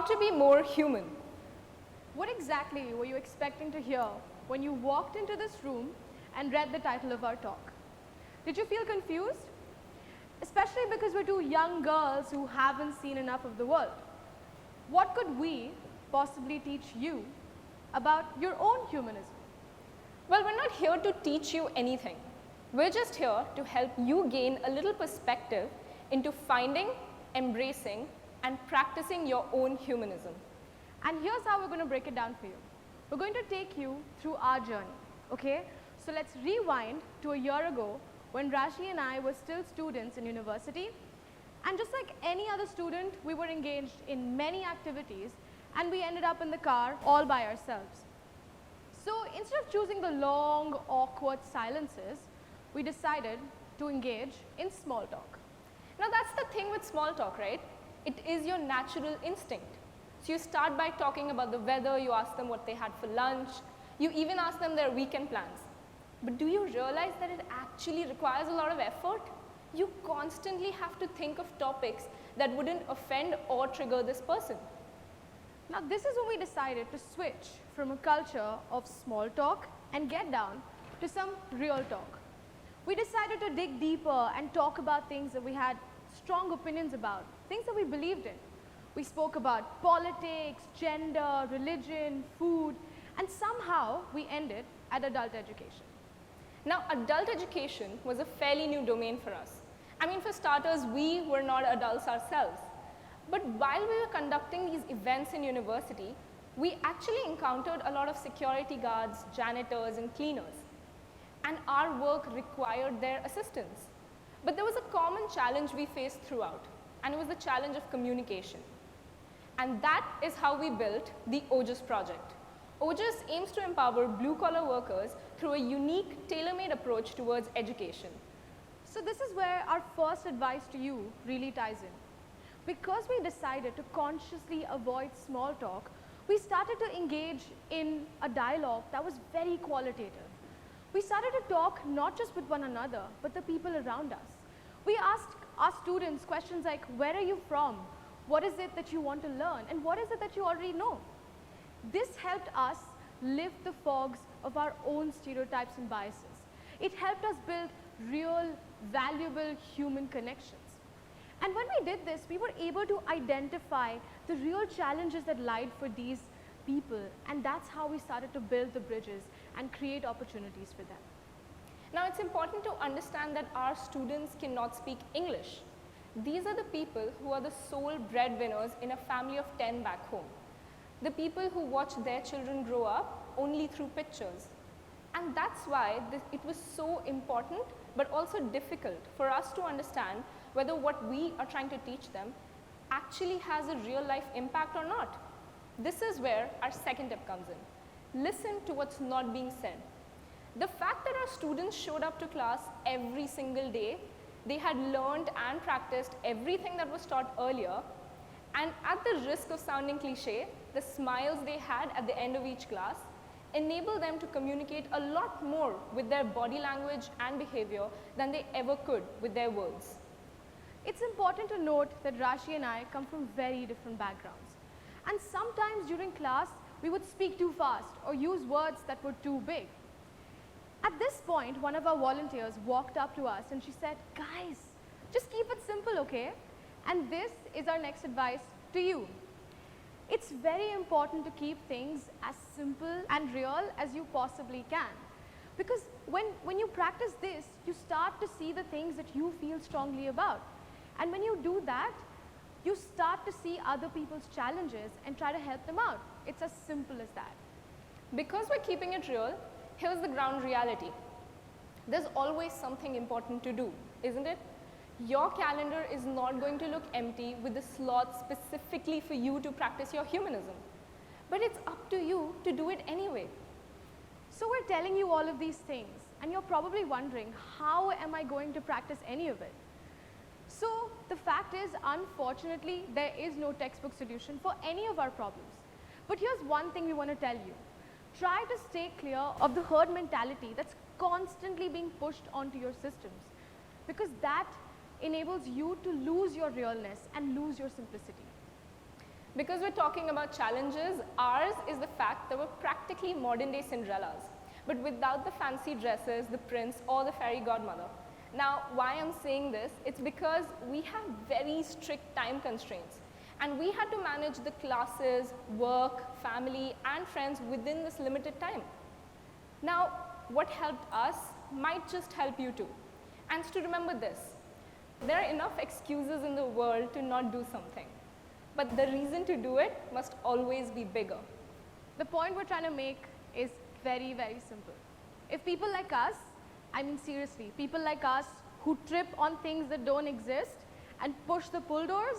to be more human. What exactly were you expecting to hear when you walked into this room and read the title of our talk? Did you feel confused? Especially because we're two young girls who haven't seen enough of the world. What could we possibly teach you about your own humanism? Well, we're not here to teach you anything. We're just here to help you gain a little perspective into finding, embracing, and practicing your own humanism. And here's how we're going to break it down for you. We're going to take you through our journey, okay? So let's rewind to a year ago when Rashi and I were still students in university. And just like any other student, we were engaged in many activities and we ended up in the car all by ourselves. So instead of choosing the long, awkward silences, we decided to engage in small talk. Now that's the thing with small talk, right? It is your natural instinct. So you start by talking about the weather, you ask them what they had for lunch, you even ask them their weekend plans. But do you realize that it actually requires a lot of effort? You constantly have to think of topics that wouldn't offend or trigger this person. Now this is when we decided to switch from a culture of small talk and get down to some real talk. We decided to dig deeper and talk about things that we had strong opinions about, things that we believed in. We spoke about politics, gender, religion, food, and somehow we ended at adult education. Now, adult education was a fairly new domain for us. I mean, for starters, we were not adults ourselves. But while we were conducting these events in university, we actually encountered a lot of security guards, janitors, and cleaners. And our work required their assistance. But there was a common challenge we faced throughout, and it was the challenge of communication. And that is how we built the Ojas Project. Ojas aims to empower blue-collar workers through a unique, tailor-made approach towards education. So this is where our first advice to you really ties in. Because we decided to consciously avoid small talk, we started to engage in a dialogue that was very qualitative. We started to talk not just with one another, but the people around us. We asked our students questions like, where are you from? What is it that you want to learn? And what is it that you already know? This helped us lift the fogs of our own stereotypes and biases. It helped us build real, valuable human connections. And when we did this, we were able to identify the real challenges that lied for these people. And that's how we started to build the bridges and create opportunities for them. Now, it's important to understand that our students cannot speak English. These are the people who are the sole breadwinners in a family of 10 back home. The people who watch their children grow up only through pictures. And that's why it was so important, but also difficult for us to understand whether what we are trying to teach them actually has a real life impact or not. This is where our second tip comes in. Listen to what's not being said. The fact that our students showed up to class every single day, they had learned and practiced everything that was taught earlier, and at the risk of sounding cliche, the smiles they had at the end of each class enable them to communicate a lot more with their body language and behavior than they ever could with their words. It's important to note that Rashi and I come from very different backgrounds. And sometimes during class, we would speak too fast or use words that were too big. At this point, one of our volunteers walked up to us and she said, guys, just keep it simple, okay? And this is our next advice to you. It's very important to keep things as simple and real as you possibly can. Because when you practice this, you start to see the things that you feel strongly about. And when you do that, you start to see other people's challenges and try to help them out. It's as simple as that. Because we're keeping it real, here's the ground reality. There's always something important to do, isn't it? Your calendar is not going to look empty with the slots specifically for you to practice your humanism. But it's up to you to do it anyway. So we're telling you all of these things, and you're probably wondering, how am I going to practice any of it? So the fact is, unfortunately, there is no textbook solution for any of our problems. But here's one thing we want to tell you. Try to stay clear of the herd mentality that's constantly being pushed onto your systems, because that enables you to lose your realness and lose your simplicity. Because we're talking about challenges, ours is the fact that we're practically modern day Cinderellas, but without the fancy dresses, the prince, or the fairy godmother. Now, why I'm saying this, it's because we have very strict time constraints, and we had to manage the classes, work, family, and friends within this limited time. Now, what helped us might just help you too. And to remember this, there are enough excuses in the world to not do something, but the reason to do it must always be bigger. The point we're trying to make is very, very simple. If people like us, I mean seriously, people like us who trip on things that don't exist and push the pull doors,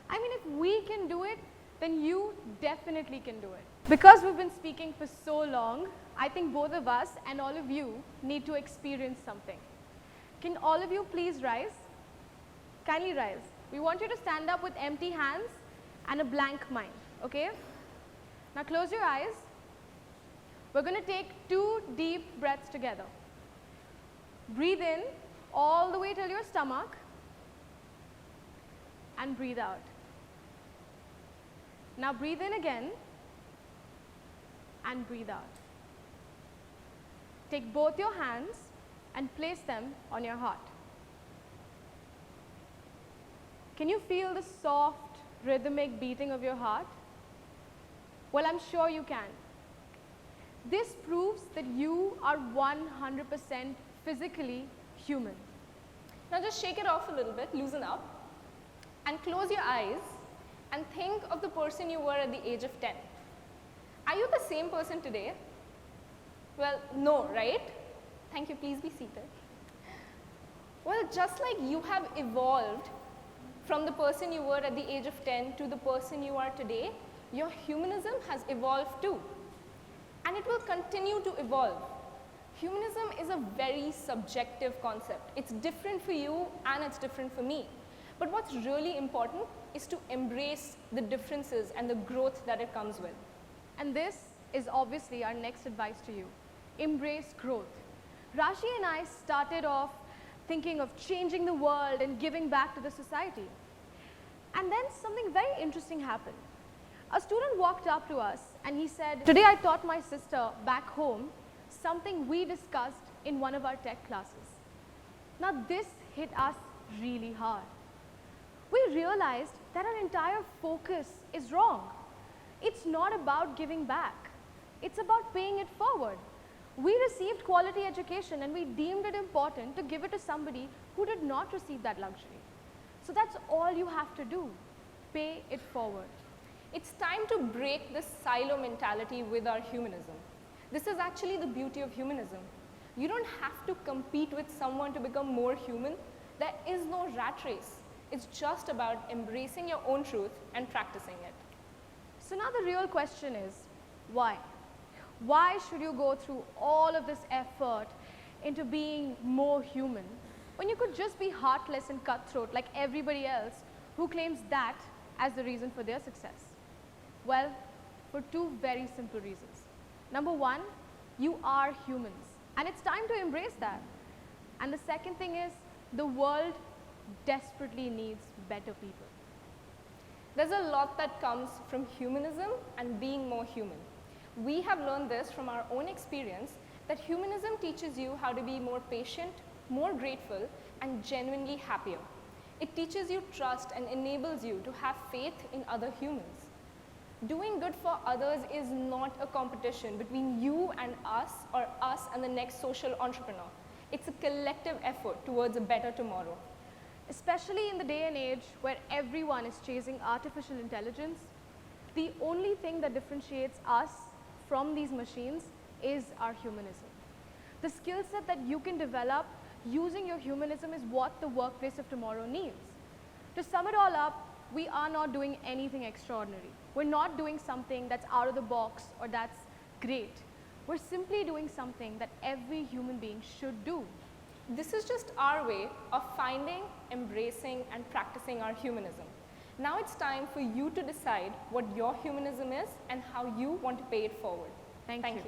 I mean if we can do it, then you definitely can do it. Because we've been speaking for so long, I think both of us and all of you need to experience something. Can all of you please rise? Kindly rise. We want you to stand up with empty hands and a blank mind, okay? Now close your eyes. We're going to take 2 deep breaths together. Breathe in all the way till your stomach and breathe out. Now breathe in again and breathe out. Take both your hands and place them on your heart. Can you feel the soft, rhythmic beating of your heart? Well, I'm sure you can. This proves that you are 100% physically human. Now just shake it off a little bit, loosen up, and close your eyes and think of the person you were at the age of 10. Are you the same person today? Well, no, right? Thank you, please be seated. Well, just like you have evolved from the person you were at the age of 10 to the person you are today, your humanism has evolved too. And it will continue to evolve. Humanism is a very subjective concept. It's different for you and it's different for me. But what's really important is to embrace the differences and the growth that it comes with. And this is obviously our next advice to you. Embrace growth. Rashi and I started off thinking of changing the world and giving back to the society. And then something very interesting happened. A student walked up to us and he said, "Today I taught my sister back home something we discussed in one of our tech classes." Now this hit us really hard. We realized that our entire focus is wrong. It's not about giving back. It's about paying it forward. We received quality education and we deemed it important to give it to somebody who did not receive that luxury. So that's all you have to do. Pay it forward. It's time to break this silo mentality with our humanism. This is actually the beauty of humanism. You don't have to compete with someone to become more human. There is no rat race. It's just about embracing your own truth and practicing it. So now the real question is, why? Why should you go through all of this effort into being more human when you could just be heartless and cutthroat like everybody else who claims that as the reason for their success? Well, for 2 very simple reasons. Number 1, you are humans and it's time to embrace that. And the second thing is, the world desperately needs better people. There's a lot that comes from humanism and being more human. We have learned this from our own experience that humanism teaches you how to be more patient, more grateful, and genuinely happier. It teaches you trust and enables you to have faith in other humans. Doing good for others is not a competition between you and us or us and the next social entrepreneur. It's a collective effort towards a better tomorrow. Especially in the day and age where everyone is chasing artificial intelligence, the only thing that differentiates us from these machines is our humanism. The skill set that you can develop using your humanism is what the workplace of tomorrow needs. To sum it all up, we are not doing anything extraordinary. We're not doing something that's out of the box or that's great. We're simply doing something that every human being should do. This is just our way of finding, embracing, and practicing our humanism. Now it's time for you to decide what your humanism is and how you want to pay it forward. Thank you.